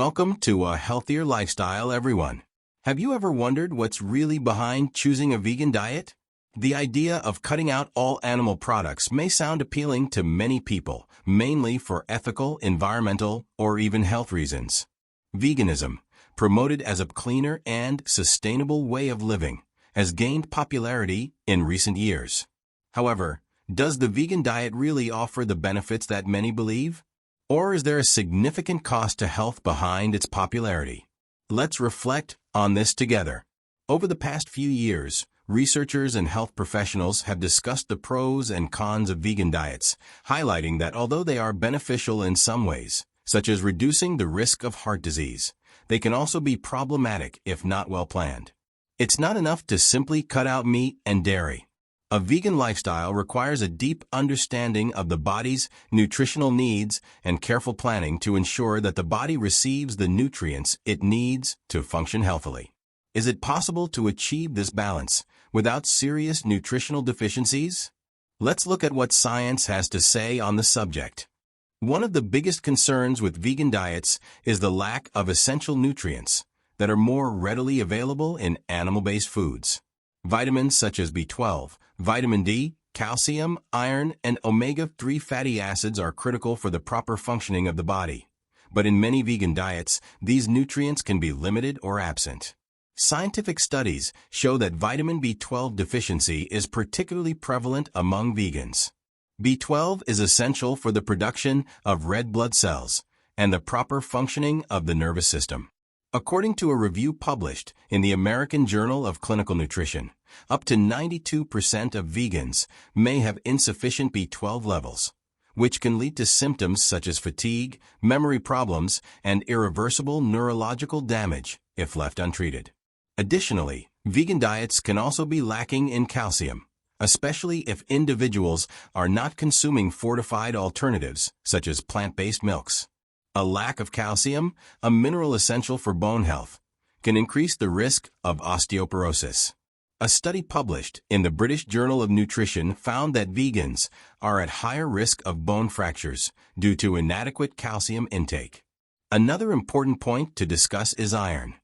Welcome to a healthier lifestyle, everyone. Have you ever wondered what's really behind choosing a vegan diet? The idea of cutting out all animal products may sound appealing to many people, mainly for ethical, environmental, or even health reasons. Veganism, promoted as a cleaner and sustainable way of living, has gained popularity in recent years. However, does the vegan diet really offer the benefits that many believe? Or is there a significant cost to health behind its popularity? Let's reflect on this together. Over the past few years, researchers and health professionals have discussed the pros and cons of vegan diets, highlighting that although they are beneficial in some ways, such as reducing the risk of heart disease, they can also be problematic if not well planned. It's not enough to simply cut out meat and dairy. A vegan lifestyle requires a deep understanding of the body's nutritional needs and careful planning to ensure that the body receives the nutrients it needs to function healthily. Is it possible to achieve this balance without serious nutritional deficiencies? Let's look at what science has to say on the subject. One of the biggest concerns with vegan diets is the lack of essential nutrients that are more readily available in animal-based foods. Vitamins such as B12, vitamin D, calcium, iron, and omega-3 fatty acids are critical for the proper functioning of the body. But in many vegan diets, these nutrients can be limited or absent. Scientific studies show that vitamin B12 deficiency is particularly prevalent among vegans. B12 is essential for the production of red blood cells and the proper functioning of the nervous system. According to a review published in the American Journal of Clinical Nutrition, up to 92% of vegans may have insufficient B12 levels, which can lead to symptoms such as fatigue, memory problems, and irreversible neurological damage if left untreated. Additionally, vegan diets can also be lacking in calcium, especially if individuals are not consuming fortified alternatives such as plant-based milks. A lack of calcium, a mineral essential for bone health, can increase the risk of osteoporosis. A study published in the British Journal of Nutrition found that vegans are at higher risk of bone fractures due to inadequate calcium intake. Another important point to discuss is iron.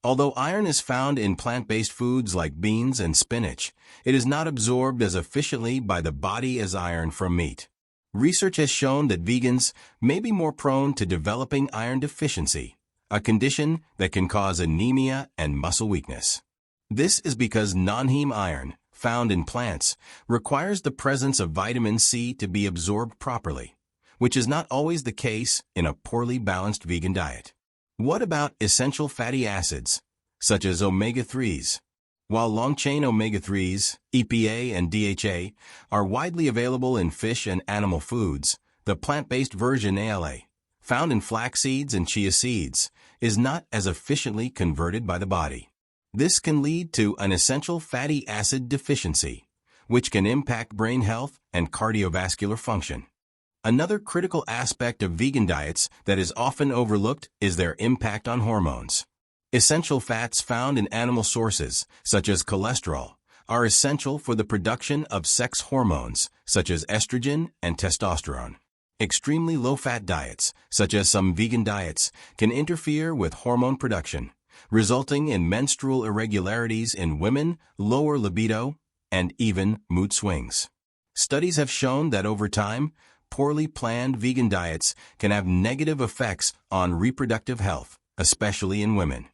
Although iron is found in plant-based foods like beans and spinach, it is not absorbed as efficiently by the body as iron from meat. Research has shown that vegans may be more prone to developing iron deficiency, a condition that can cause anemia and muscle weakness. This is because non-heme iron, found in plants, requires the presence of vitamin C to be absorbed properly, which is not always the case in a poorly balanced vegan diet. What about essential fatty acids, such as omega-3s? While long-chain omega-3s, EPA and DHA, are widely available in fish and animal foods, the plant-based version ALA, found in flax seeds and chia seeds, is not as efficiently converted by the body. This can lead to an essential fatty acid deficiency, which can impact brain health and cardiovascular function. Another critical aspect of vegan diets that is often overlooked is their impact on hormones. Essential fats found in animal sources, such as cholesterol, are essential for the production of sex hormones, such as estrogen and testosterone. Extremely low-fat diets, such as some vegan diets, can interfere with hormone production, resulting in menstrual irregularities in women, lower libido, and even mood swings. Studies have shown that over time, poorly planned vegan diets can have negative effects on reproductive health, especially in women.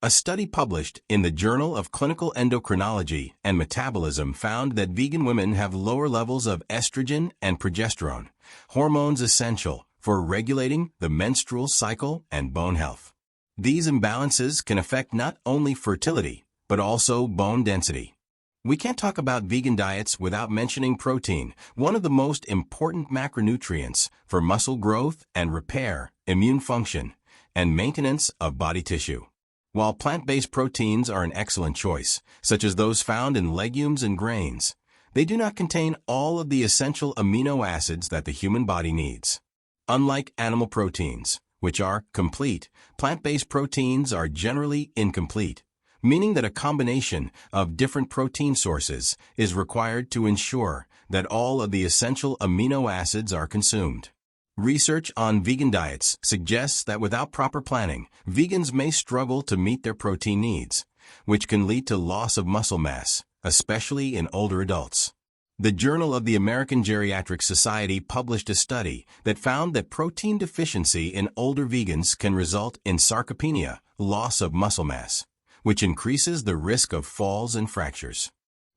A study published in the Journal of Clinical Endocrinology and Metabolism found that vegan women have lower levels of estrogen and progesterone, hormones essential for regulating the menstrual cycle and bone health. These imbalances can affect not only fertility, but also bone density. We can't talk about vegan diets without mentioning protein, one of the most important macronutrients for muscle growth and repair, immune function, and maintenance of body tissue. While plant-based proteins are an excellent choice, such as those found in legumes and grains, they do not contain all of the essential amino acids that the human body needs. Unlike animal proteins, which are complete, plant-based proteins are generally incomplete, meaning that a combination of different protein sources is required to ensure that all of the essential amino acids are consumed. Research on vegan diets suggests that without proper planning, vegans may struggle to meet their protein needs, which can lead to loss of muscle mass, especially in older adults. The Journal of the American Geriatric Society published a study that found that protein deficiency in older vegans can result in sarcopenia, loss of muscle mass, which increases the risk of falls and fractures.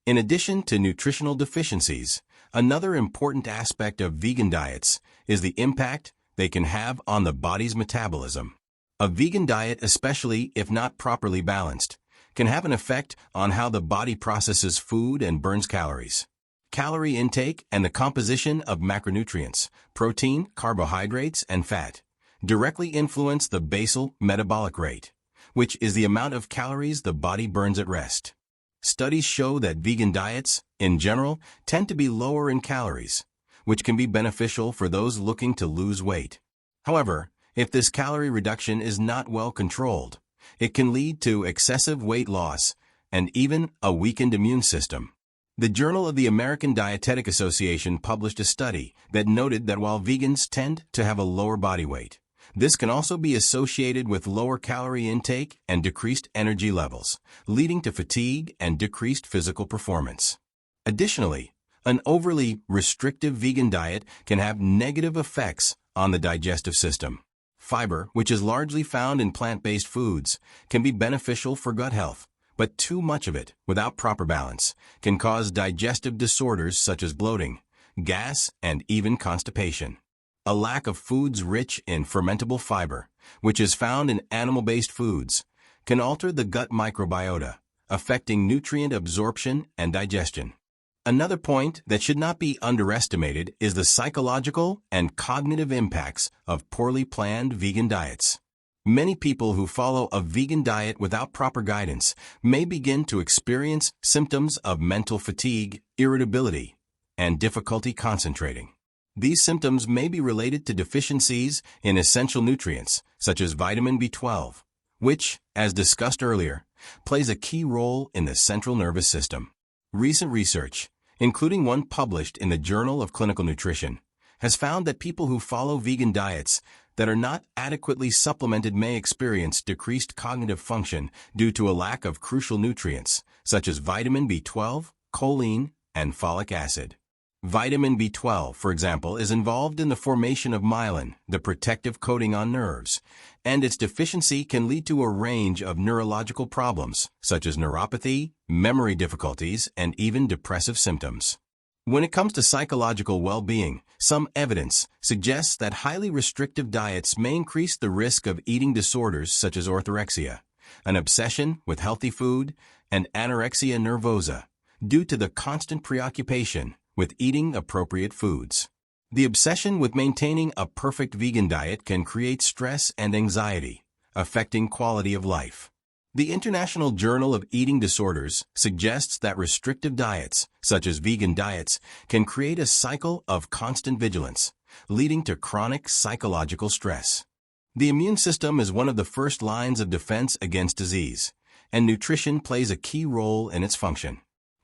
In addition to nutritional deficiencies, another important aspect of vegan diets is the impact they can have on the body's metabolism. A vegan diet, especially if not properly balanced, can have an effect on how the body processes food and burns calories. Calorie intake and the composition of macronutrients, protein, carbohydrates, and fat, directly influence the basal metabolic rate, which is the amount of calories the body burns at rest. Studies show that vegan diets, in general, tend to be lower in calories, which can be beneficial for those looking to lose weight. However, if this calorie reduction is not well controlled, it can lead to excessive weight loss and even a weakened immune system. The Journal of the American Dietetic Association published a study that noted that while vegans tend to have a lower body weight, this can also be associated with lower calorie intake and decreased energy levels, leading to fatigue and decreased physical performance. Additionally, an overly restrictive vegan diet can have negative effects on the digestive system. Fiber, which is largely found in plant-based foods, can be beneficial for gut health, but too much of it, without proper balance, can cause digestive disorders such as bloating, gas, and even constipation. A lack of foods rich in fermentable fiber, which is found in animal-based foods, can alter the gut microbiota, affecting nutrient absorption and digestion. Another point that should not be underestimated is the psychological and cognitive impacts of poorly planned vegan diets. Many people who follow a vegan diet without proper guidance may begin to experience symptoms of mental fatigue, irritability, and difficulty concentrating. These symptoms may be related to deficiencies in essential nutrients, such as vitamin B12, which, as discussed earlier, plays a key role in the central nervous system. Recent research, including one published in the Journal of Clinical Nutrition, has found that people who follow vegan diets that are not adequately supplemented may experience decreased cognitive function due to a lack of crucial nutrients, such as vitamin B12, choline, and folic acid. Vitamin B12, for example, is involved in the formation of myelin, the protective coating on nerves, and its deficiency can lead to a range of neurological problems, such as neuropathy, memory difficulties, and even depressive symptoms. When it comes to psychological well-being, some evidence suggests that highly restrictive diets may increase the risk of eating disorders such as orthorexia, an obsession with healthy food, and anorexia nervosa, due to the constant preoccupation with eating appropriate foods. The obsession with maintaining a perfect vegan diet can create stress and anxiety, affecting quality of life. The International Journal of Eating Disorders suggests that restrictive diets, such as vegan diets, can create a cycle of constant vigilance, leading to chronic psychological stress. The immune system is one of the first lines of defense against disease, and nutrition plays a key role in its function.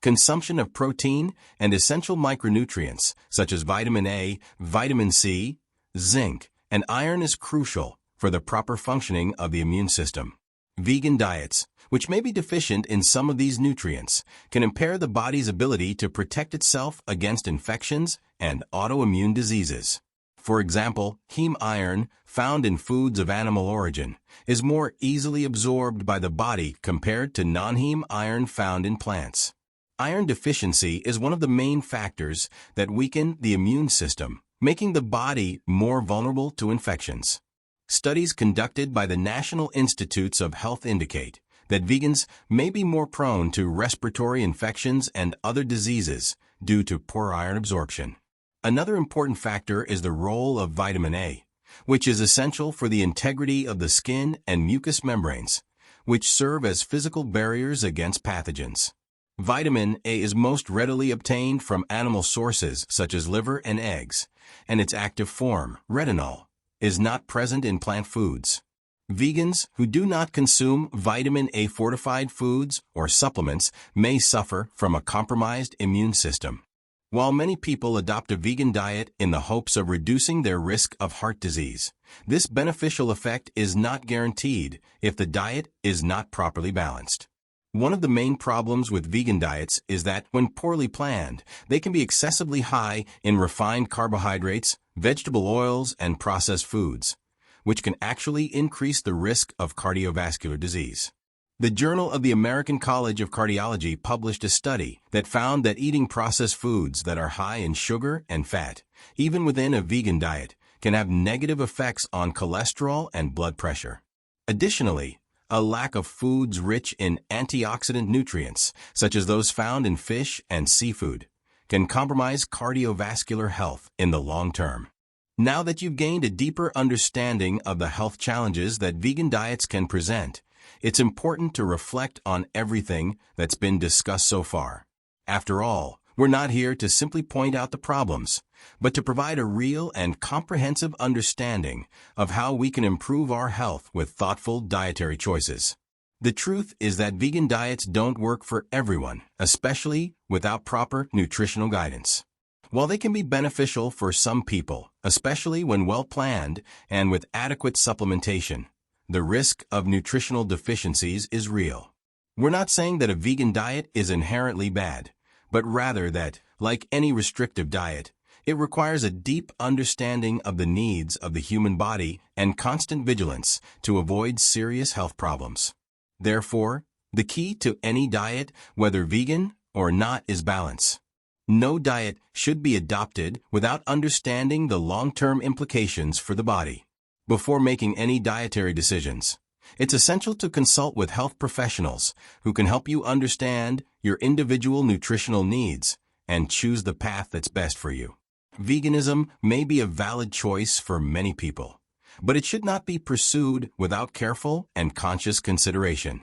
Consumption of protein and essential micronutrients such as vitamin A, vitamin C, zinc, and iron is crucial for the proper functioning of the immune system. Vegan diets, which may be deficient in some of these nutrients, can impair the body's ability to protect itself against infections and autoimmune diseases. For example, heme iron, found in foods of animal origin, is more easily absorbed by the body compared to non-heme iron found in plants. Iron deficiency is one of the main factors that weaken the immune system, making the body more vulnerable to infections. Studies conducted by the National Institutes of Health indicate that vegans may be more prone to respiratory infections and other diseases due to poor iron absorption. Another important factor is the role of vitamin A, which is essential for the integrity of the skin and mucous membranes, which serve as physical barriers against pathogens. Vitamin A is most readily obtained from animal sources such as liver and eggs, and its active form, retinol, is not present in plant foods. Vegans who do not consume vitamin A fortified foods or supplements may suffer from a compromised immune system. While many people adopt a vegan diet in the hopes of reducing their risk of heart disease, this beneficial effect is not guaranteed if the diet is not properly balanced. One of the main problems with vegan diets is that, when poorly planned, they can be excessively high in refined carbohydrates, vegetable oils, and processed foods, which can actually increase the risk of cardiovascular disease. The Journal of the American College of Cardiology published a study that found that eating processed foods that are high in sugar and fat, even within a vegan diet, can have negative effects on cholesterol and blood pressure. Additionally, a lack of foods rich in antioxidant nutrients, such as those found in fish and seafood, can compromise cardiovascular health in the long term. Now that you've gained a deeper understanding of the health challenges that vegan diets can present, it's important to reflect on everything that's been discussed so far. After all, we're not here to simply point out the problems, but to provide a real and comprehensive understanding of how we can improve our health with thoughtful dietary choices. The truth is that vegan diets don't work for everyone, especially without proper nutritional guidance. While they can be beneficial for some people, especially when well planned and with adequate supplementation, the risk of nutritional deficiencies is real. We're not saying that a vegan diet is inherently bad, but rather that, like any restrictive diet, it requires a deep understanding of the needs of the human body and constant vigilance to avoid serious health problems. Therefore, the key to any diet, whether vegan or not, is balance. No diet should be adopted without understanding the long-term implications for the body. Before making any dietary decisions, it's essential to consult with health professionals who can help you understand your individual nutritional needs and choose the path that's best for you. Veganism may be a valid choice for many people, but it should not be pursued without careful and conscious consideration.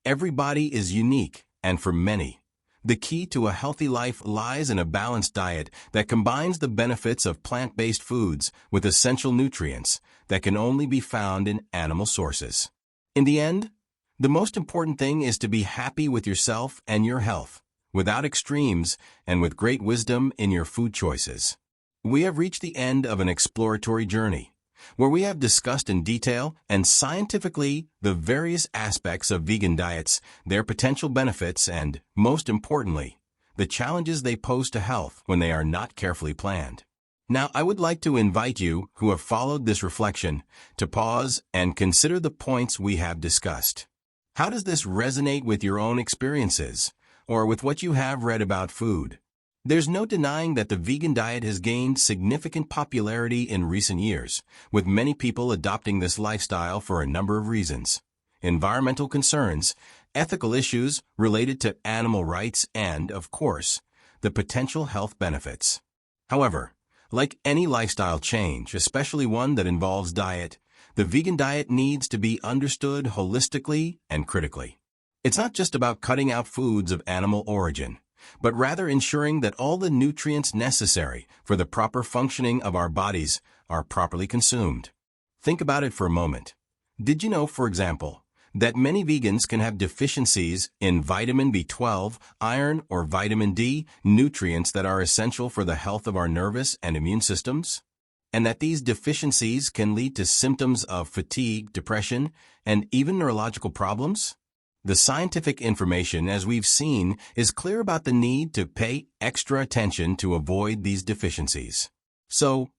Every body is unique, and for many, the key to a healthy life lies in a balanced diet that combines the benefits of plant-based foods with essential nutrients that can only be found in animal sources. In the end, the most important thing is to be happy with yourself and your health, without extremes and with great wisdom in your food choices. We have reached the end of an exploratory journey, where we have discussed in detail and scientifically the various aspects of vegan diets, their potential benefits, and, most importantly, the challenges they pose to health when they are not carefully planned. Now, I would like to invite you, who have followed this reflection, to pause and consider the points we have discussed. How does this resonate with your own experiences, or with what you have read about food? There's no denying that the vegan diet has gained significant popularity in recent years, with many people adopting this lifestyle for a number of reasons: environmental concerns, ethical issues related to animal rights, and, of course, the potential health benefits. However, like any lifestyle change, especially one that involves diet, the vegan diet needs to be understood holistically and critically. It's not just about cutting out foods of animal origin, but rather ensuring that all the nutrients necessary for the proper functioning of our bodies are properly consumed. Think about it for a moment. Did you know, for example, that many vegans can have deficiencies in vitamin B12, iron, or vitamin D, nutrients that are essential for the health of our nervous and immune systems? And that these deficiencies can lead to symptoms of fatigue, depression, and even neurological problems? The scientific information, as we've seen, is clear about the need to pay extra attention to avoid these deficiencies. So,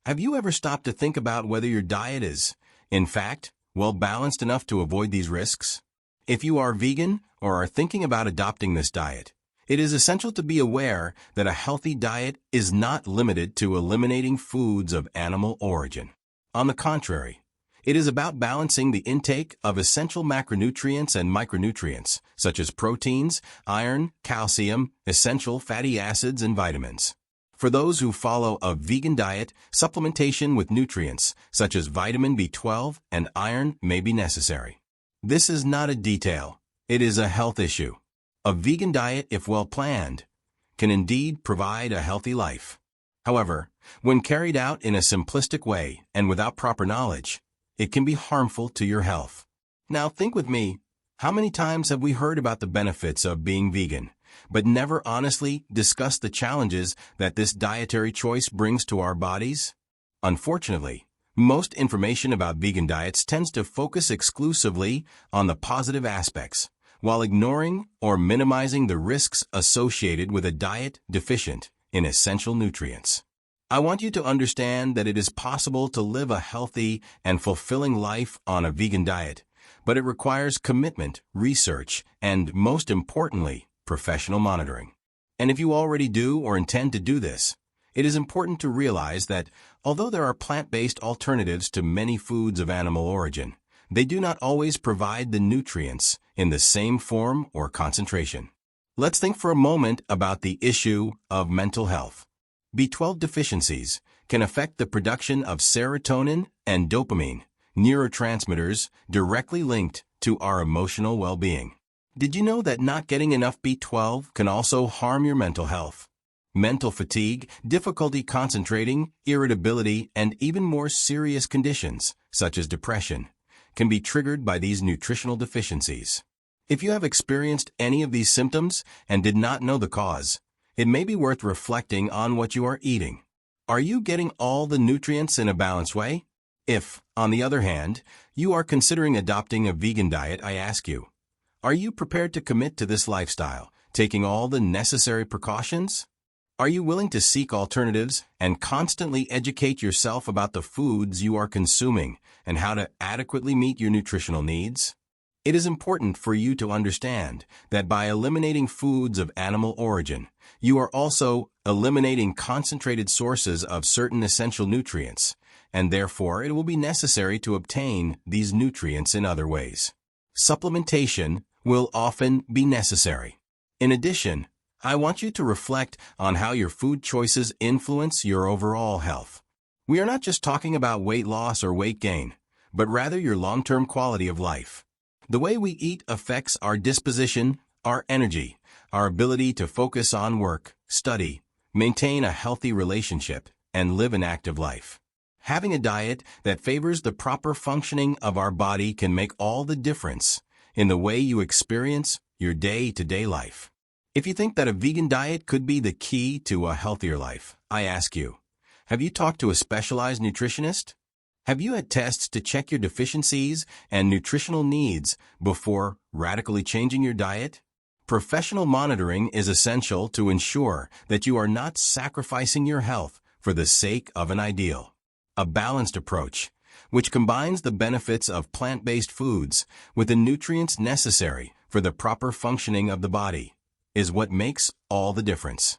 have you ever stopped to think about whether your diet is, in fact, well-balanced enough to avoid these risks? If you are vegan or are thinking about adopting this diet, it is essential to be aware that a healthy diet is not limited to eliminating foods of animal origin. On the contrary, it is about balancing the intake of essential macronutrients and micronutrients, such as proteins, iron, calcium, essential fatty acids, and vitamins. For those who follow a vegan diet, supplementation with nutrients, such as vitamin B12 and iron, may be necessary. This is not a detail. It is a health issue. A vegan diet, if well planned, can indeed provide a healthy life. However, when carried out in a simplistic way and without proper knowledge, it can be harmful to your health. Now think with me, how many times have we heard about the benefits of being vegan, but never honestly discuss the challenges that this dietary choice brings to our bodies? Unfortunately, most information about vegan diets tends to focus exclusively on the positive aspects, while ignoring or minimizing the risks associated with a diet deficient in essential nutrients. I want you to understand that it is possible to live a healthy and fulfilling life on a vegan diet, but it requires commitment, research, and, most importantly, professional monitoring. And if you already do or intend to do this, it is important to realize that although there are plant-based alternatives to many foods of animal origin, they do not always provide the nutrients in the same form or concentration. Let's think for a moment about the issue of mental health. B12 deficiencies can affect the production of serotonin and dopamine, neurotransmitters directly linked to our emotional well-being. Did you know that not getting enough B12 can also harm your mental health? Mental fatigue, difficulty concentrating, irritability, and even more serious conditions, such as depression, can be triggered by these nutritional deficiencies. If you have experienced any of these symptoms and did not know the cause, it may be worth reflecting on what you are eating. Are you getting all the nutrients in a balanced way? If, on the other hand, you are considering adopting a vegan diet, I ask you, are you prepared to commit to this lifestyle, taking all the necessary precautions? Are you willing to seek alternatives and constantly educate yourself about the foods you are consuming and how to adequately meet your nutritional needs? It is important for you to understand that by eliminating foods of animal origin, you are also eliminating concentrated sources of certain essential nutrients, and therefore it will be necessary to obtain these nutrients in other ways. Supplementation will often be necessary. In addition, I want you to reflect on how your food choices influence your overall health. We are not just talking about weight loss or weight gain, but rather your long-term quality of life. The way we eat affects our disposition, our energy, our ability to focus on work, study, maintain a healthy relationship, and live an active life. Having a diet that favors the proper functioning of our body can make all the difference in the way you experience your day-to-day life. If you think that a vegan diet could be the key to a healthier life, I ask you, have you talked to a specialized nutritionist? Have you had tests to check your deficiencies and nutritional needs before radically changing your diet? Professional monitoring is essential to ensure that you are not sacrificing your health for the sake of an ideal. A balanced approach, which combines the benefits of plant-based foods with the nutrients necessary for the proper functioning of the body, is what makes all the difference.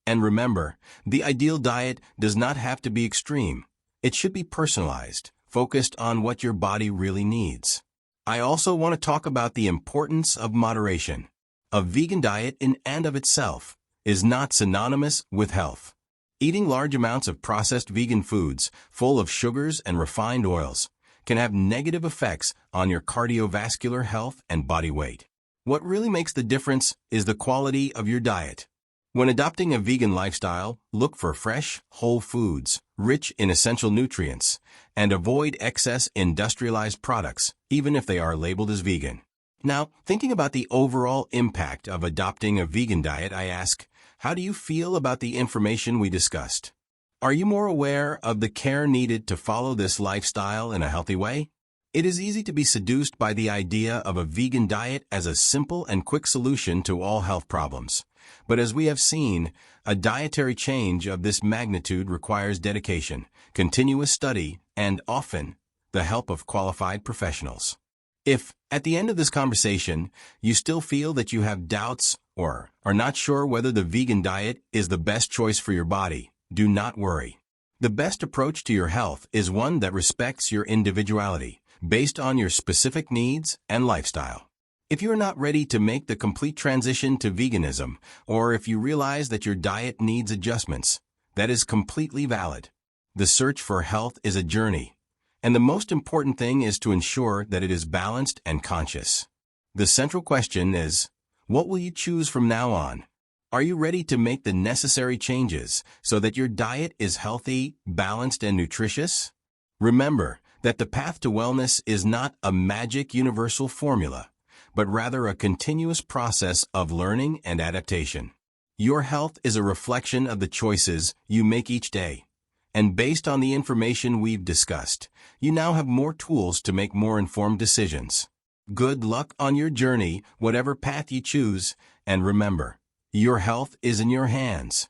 And remember, the ideal diet does not have to be extreme. It should be personalized, focused on what your body really needs. I also want to talk about the importance of moderation. A vegan diet in and of itself is not synonymous with health. Eating large amounts of processed vegan foods full of sugars and refined oils can have negative effects on your cardiovascular health and body weight. What really makes the difference is the quality of your diet. When adopting a vegan lifestyle, look for fresh, whole foods, rich in essential nutrients, and avoid excess industrialized products, even if they are labeled as vegan. Now, thinking about the overall impact of adopting a vegan diet, I ask, how do you feel about the information we discussed? Are you more aware of the care needed to follow this lifestyle in a healthy way? It is easy to be seduced by the idea of a vegan diet as a simple and quick solution to all health problems. But as we have seen, a dietary change of this magnitude requires dedication, continuous study, and often the help of qualified professionals. If, at the end of this conversation, you still feel that you have doubts or are not sure whether the vegan diet is the best choice for your body, do not worry. The best approach to your health is one that respects your individuality, based on your specific needs and lifestyle. If you are not ready to make the complete transition to veganism, or if you realize that your diet needs adjustments, that is completely valid. The search for health is a journey, and the most important thing is to ensure that it is balanced and conscious. The central question is, what will you choose from now on? Are you ready to make the necessary changes so that your diet is healthy, balanced, and nutritious? Remember that the path to wellness is not a magic universal formula, but rather a continuous process of learning and adaptation. Your health is a reflection of the choices you make each day. And based on the information we've discussed, you now have more tools to make more informed decisions. Good luck on your journey, whatever path you choose, and remember, your health is in your hands.